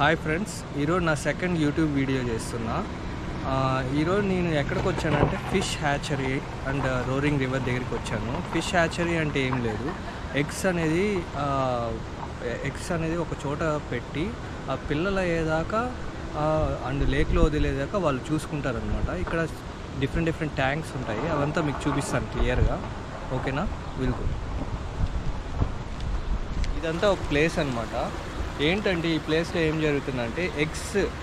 Hi friends, ఈరోజు నా second YouTube video చేస్తున్నా. ఈరోజు నేను ఎక్కడికి వచ్చానంటే fish hatchery and roaring river దగ్గరికి వచ్చాను. ఫిష్ హ్యాచరీ అంటే ఏం లేదు, ఎగ్స్ అనేది ఒక చోట పెట్టి ఆ పిల్లలు అయ్యేదాకా అండ్ లేక్లో వదిలేదాకా వాళ్ళు చూసుకుంటారనమాట. ఇక్కడ డిఫరెంట్ ట్యాంక్స్ ఉంటాయి, అవంతా మీకు చూపిస్తాను క్లియర్గా. ఓకేనా? వెల్కమ్. ఇదంతా ఒక ప్లేస్ అనమాట. ఏంటంటే ఈ ప్లేస్లో ఏం జరుగుతుందంటే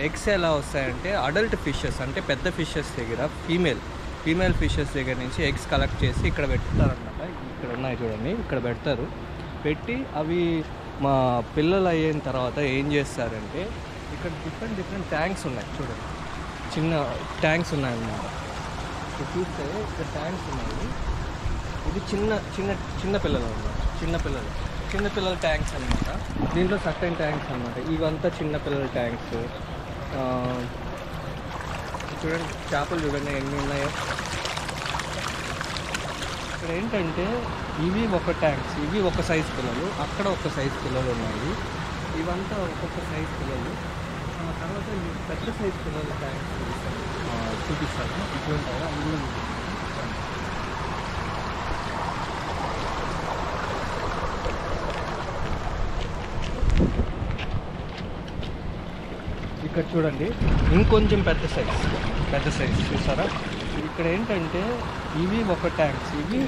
ఎగ్స్ ఎలా వస్తాయంటే అడల్ట్ ఫిషెస్ అంటే పెద్ద ఫిషెస్ దగ్గర ఫీమేల్ ఫిషెస్ దగ్గర నుంచి ఎగ్స్ కలెక్ట్ చేసి ఇక్కడ పెడతారనమాట. ఇక్కడ ఉన్నాయి చూడండి, ఇక్కడ పెడతారు. పెట్టి అవి మా పిల్లలు అయిన తర్వాత ఏం చేస్తారంటే ఇక్కడ డిఫరెంట్ ట్యాంక్స్ ఉన్నాయి చూడండి, చిన్న ట్యాంక్స్ ఉన్నాయన్నమాట. ఇక్కడ చూస్తే ఇక్కడ ట్యాంక్స్ ఉన్నాయి. ఇది చిన్న పిల్లలు అన్నమాట, చిన్నపిల్లల ట్యాంక్స్ అనమాట. దీంట్లో సర్టెన్ ట్యాంక్స్ అనమాట. ఇవంతా చిన్నపిల్లల ట్యాంక్స్. చూడండి, చేపలు చూడండి ఎన్ని ఉన్నాయో. ఇక్కడ ఏంటంటే ఇవి ఒక ట్యాంక్స్, ఇవి ఒక సైజు పిల్లలు, అక్కడ ఒక సైజు పిల్లలు ఉన్నాయి. ఇవంతా ఒక్కొక్క సైజు పిల్లలు. తర్వాత పెద్ద సైజు పిల్లల ట్యాంక్స్ చూపిస్తాను. ఇప్పుడు ఉంటాయా అవి కూడా ఇక్కడ చూడండి, ఇంకొంచెం పెద్ద సైజ్ చూసారా? ఇక్కడ ఏంటంటే ఇవి ఒక ట్యాంక్స్, ఇవి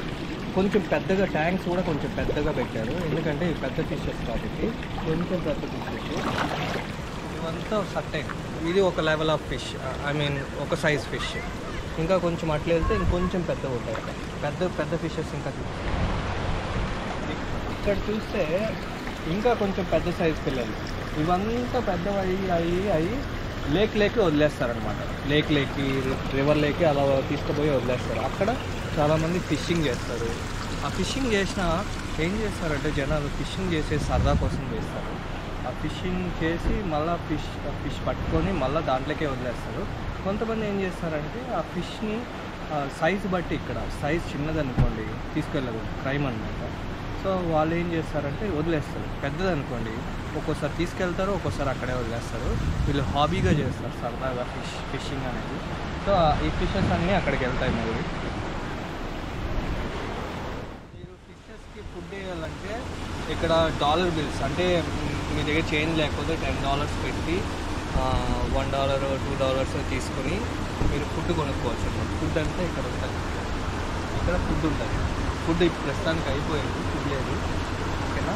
కొంచెం పెద్దగా ట్యాంక్స్ కూడా కొంచెం పెద్దగా పెట్టారు, ఎందుకంటే ఇవి పెద్ద ఫిషెస్ కాబట్టి. కొంచెం పెద్ద ఫిషెస్ ఇవంతా సర్టెన్. ఇది ఒక లెవెల్ ఆఫ్ ఫిష్, ఒక సైజ్ ఫిష్. ఇంకా కొంచెం అట్లా వెళ్తే ఇంకొంచెం పెద్దగా ఉంటాయి, పెద్ద ఫిషెస్. ఇంకా ఇక్కడ చూస్తే ఇంకా కొంచెం పెద్ద సైజ్ పిల్లలు. ఇవంతా పెద్దవి అయ్యి లేక్కి వదిలేస్తారనమాట. లేక్కి రివర్ లేక్కి అలా తీసుకుపోయి వదిలేస్తారు. అక్కడ చాలామంది ఫిషింగ్ చేస్తారు. ఆ ఫిషింగ్ చేసిన ఏం చేస్తారంటే జనాలు ఫిషింగ్ చేసే సరదా కోసం చేస్తారు. ఆ ఫిషింగ్ చేసి మళ్ళీ ఫిష్ పట్టుకొని మళ్ళీ దాంట్లోకే వదిలేస్తారు. కొంతమంది ఏం చేస్తారంటే ఆ ఫిష్ని సైజు బట్టి, ఇక్కడ సైజ్ చిన్నదనుకోండి తీసుకెళ్ళదు, క్రైమ్ అనమాట. సో వాళ్ళు ఏం చేస్తారంటే వదిలేస్తారు. పెద్దదనుకోండి ఒక్కోసారి తీసుకెళ్తారు, ఒక్కోసారి అక్కడే వదిలేస్తారు. వీళ్ళు హాబీగా చేస్తారు సరదాగా ఫిషింగ్ అనేది. సో ఈ ఫిషెస్ అన్నీ అక్కడికి వెళ్తాయి. మరి మీరు ఫిషెస్కి ఫుడ్ వేయాలంటే ఇక్కడ డాలర్ బిల్స్, అంటే మీ దగ్గర చేంజ్ లేకపోతే $10 పెట్టి $1 $2 తీసుకొని మీరు ఫుడ్ కొనుక్కోవచ్చు అన్నమాట. ఫుడ్ అంతా ఇక్కడ ఉంటుంది, ఇక్కడ ఫుడ్ ఉంటుంది. ఫుడ్ ఇప్పుడు ప్రస్తుతానికి అయిపోయింది, ఫుడ్ లేదు. ఓకేనా?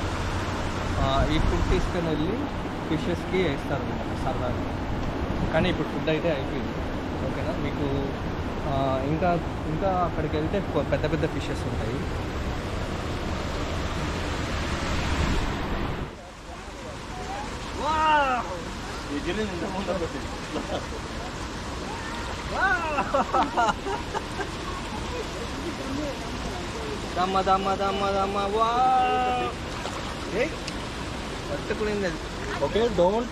ఈ ఫుడ్ తీసుకొని వెళ్ళి ఫిషెస్కి వేస్తారనమాట సరదాగా. కానీ ఇప్పుడు ఫుడ్ అయితే అయిపోయింది. ఓకేనా? మీకు ఇంకా అక్కడికి వెళ్తే పెద్ద ఫిషెస్ ఉంటాయి. దమ్మ వా పట్టుకునింది అది. Okay, don't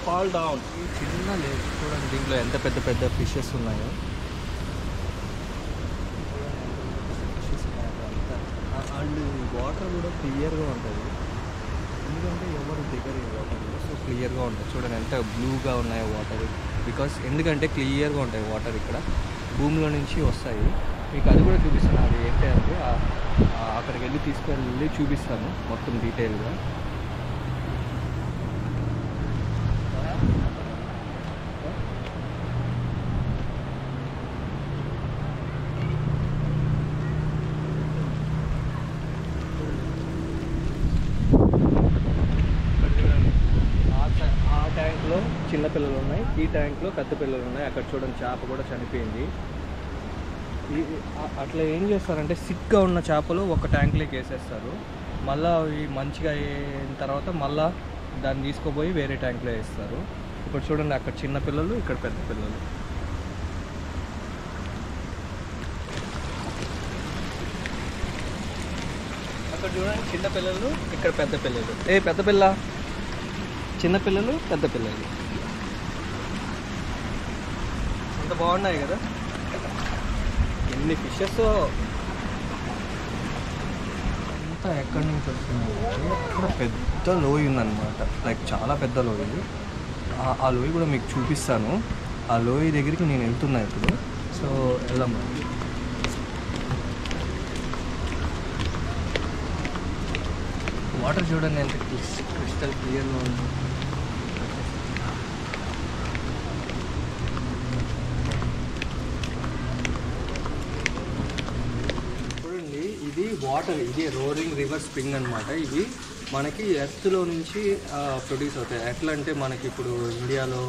fall down. ఈ చిన్న లేదు చూడండి, దీంట్లో ఎంత పెద్ద ఫిషెస్ ఉన్నాయో. అండ్ వాటర్ కూడా క్లియర్గా ఉంటుంది, ఎందుకంటే ఎవరు దగ్గర వాటర్ సో క్లియర్గా ఉంటుంది. చూడండి ఎంత బ్లూగా ఉన్నాయో వాటర్, ఎందుకంటే క్లియర్గా ఉంటాయి వాటర్. ఇక్కడ భూమిలో నుంచి వస్తాయి. మీకు అది కూడా చూపిస్తాను. అది ఏంటంటే అక్కడికి వెళ్ళి తీసుకెళ్ళి చూపిస్తాను మొత్తం డీటెయిల్గా. ఆ ట్యాంక్లో చిన్నపిల్లలు ఉన్నాయి, ఈ ట్యాంక్లో పెద్ద పిల్లలు ఉన్నాయి. అక్కడ చూడండి చేప కూడా చనిపోయింది. అట్లా ఏం చేస్తారంటే సిక్గా ఉన్న చేపలు ఒక ట్యాంక్లోకి వేసేస్తారు. మళ్ళీ అవి మంచిగా అయిన తర్వాత మళ్ళీ దాన్ని తీసుకుపోయి వేరే ట్యాంక్లో వేస్తారు. ఇప్పుడు చూడండి, అక్కడ చిన్న పిల్లలు, ఇక్కడ పెద్ద పిల్లలు. అక్కడ చూడండి చిన్న పిల్లలు, ఇక్కడ పెద్ద పిల్లలు. పెద్ద పిల్ల, చిన్న పిల్లలు, పెద్ద పిల్లలు. ఎంత బాగున్నాయి కదా, ఎన్ని ఫిషెస్. అంతా ఎక్కడి నుంచి వస్తుంది? అక్కడ పెద్ద లోయ ఉందన్నమాట, లైక్ చాలా పెద్ద లోయ. ఆ లోయ కూడా మీకు చూపిస్తాను. ఆ లోయ దగ్గరికి నేను వెళ్తున్నా ఇప్పుడు. సో వెళ్దాం. వాటర్ చూడండి ఎంత క్రిస్టల్ క్లియర్గా ఉంది. చూడండి ఇది వాటర్, ఇది రోరింగ్ రివర్ స్ప్రింగ్ అనమాట. ఇవి మనకి ఎర్త్లో నుంచి ప్రొడ్యూస్ అవుతాయి. ఎట్లా అంటే మనకి ఇప్పుడు ఇండియాలో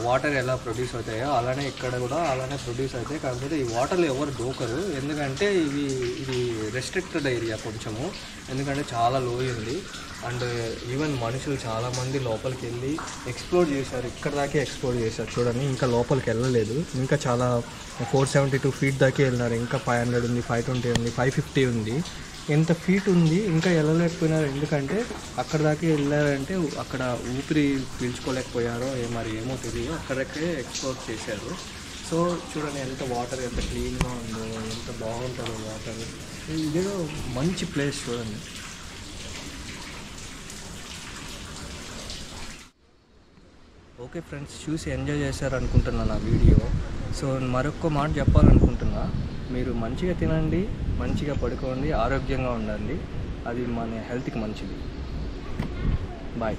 వాటర్ ఎలా ప్రొడ్యూస్ అవుతాయో అలానే ఇక్కడ కూడా అలానే ప్రొడ్యూస్ అవుతాయి. కాకపోతే ఈ వాటర్లో ఎవరు దూకరు, ఎందుకంటే ఇది రెస్ట్రిక్టెడ్ ఏరియా కొంచెము, ఎందుకంటే చాలా లోయ ఉంది. అండ్ ఈవెన్ మనుషులు చాలామంది లోపలికి వెళ్ళి ఎక్స్ప్లోర్ చేశారు, ఇక్కడ దాకే ఎక్స్ప్లోర్ చేశారు. చూడండి ఇంకా లోపలికి వెళ్ళలేదు, ఇంకా చాలా 472 feet దాకే వెళ్ళినారు. ఇంకా 500 ఉంది, 520 ఉంది, 550 ఉంది. ఎంత ఫీట్ ఉంది, ఇంకా వెళ్ళలేకపోయినారు. ఎందుకంటే అక్కడ దాకా వెళ్ళారంటే అక్కడ ఊపిరి పీల్చుకోలేకపోయారో మరి ఏమో తెలియదు, అక్కడికే ఎక్స్ప్లోర్ చేశారు. సో చూడండి ఎంత వాటర్ ఎంత క్లీన్గా ఉందో, ఎంత బాగుంటుందో వాటర్. ఇదేదో మంచి ప్లేస్ చూడండి. ఓకే ఫ్రెండ్స్, చూసి ఎంజాయ్ చేశారనుకుంటున్నా నా వీడియో. సో మరొక మాట చెప్పాలనుకుంటున్నా, మీరు మంచిగా తినండి, మంచిగా పడుకోండి, ఆరోగ్యంగా ఉండండి. అది మన హెల్త్కి మంచిది. బాయ్.